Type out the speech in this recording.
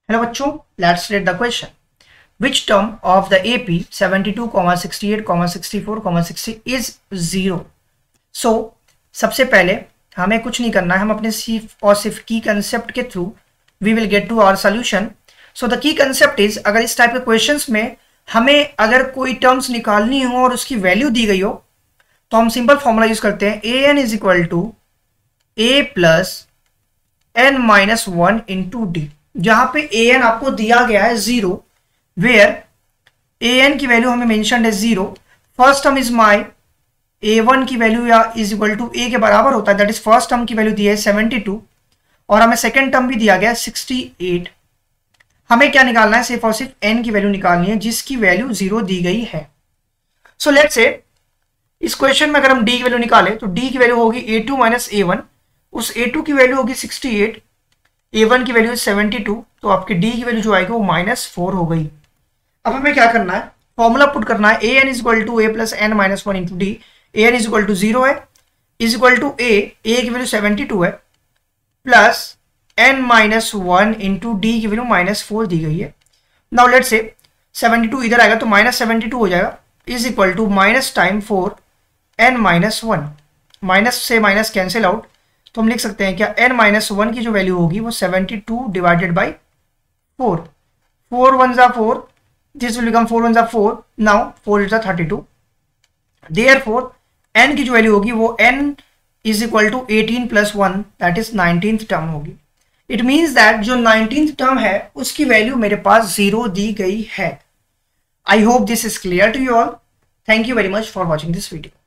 Hello बच्चों, let's read the question. Which term of the AP 72, 68, 64, 60 is 0? So सबसे पहले हमें कुछ नहीं करना है, हम अपने सिर्फ और सिर्फ की कंसेप्ट के through we will get to our solution. So the key concept is, अगर इस टाइप के क्वेश्चंस में हमें अगर कोई टर्म्स निकालनी हो और उसकी वैल्यू दी गई हो तो हम सिंपल फॉर्मूला यूज करते हैं. A N is equal to A plus N minus one into D. जहां पे ए एन आपको दिया गया है 0, वेयर ए एन की वैल्यू हमें मेंशन्ड है 0. First term is my a1 की वैल्यू या इज इक्वल टू ए के बराबर होता है, दैट इज फर्स्ट टर्म की वैल्यू दी है 72 और हमें सेकेंड टर्म भी दिया गया है 68. हमें क्या निकालना है, सिर्फ और सिर्फ n की वैल्यू निकालनी है जिसकी वैल्यू 0 दी गई है. सो लेट्स से इस क्वेश्चन में अगर हम d की वैल्यू निकालें तो d की वैल्यू होगी a2 माइनस a1. उस a2 की वैल्यू होगी 68, a1 की वैल्यू 72, तो आपकी d की वैल्यू जो आएगी वो -4 हो गई. अब हमें क्या करना है, फॉर्मूला पुट करना है. A N is equal to A plus N minus one into D. A N is equal to 0 है, इज इक्वल टू ए की वैल्यू 72 है, plus N minus one into D की वैल्यू -4 दी गई है. नाउ लेट से 72 इधर आएगा तो -72 हो जाएगा, is equal to minus time 4 N minus one. Minus से माइनस कैंसिल आउट, तो हम लिख सकते हैं क्या, n माइनस वन की जो वैल्यू होगी वो 72 डिवाइडेड बाई 4. 4 1 जा 4, दिस विल बिकम 4 1 जा 4. Now 4 is 32. देयरफॉर n की जो वैल्यू होगी वो n is equal to 18 plus 1, that is 19th term होगी. इट मीन्स दैट जो 19th टर्म है उसकी वैल्यू मेरे पास 0 दी गई है. I hope this is clear to you all. Thank you very much for watching this video.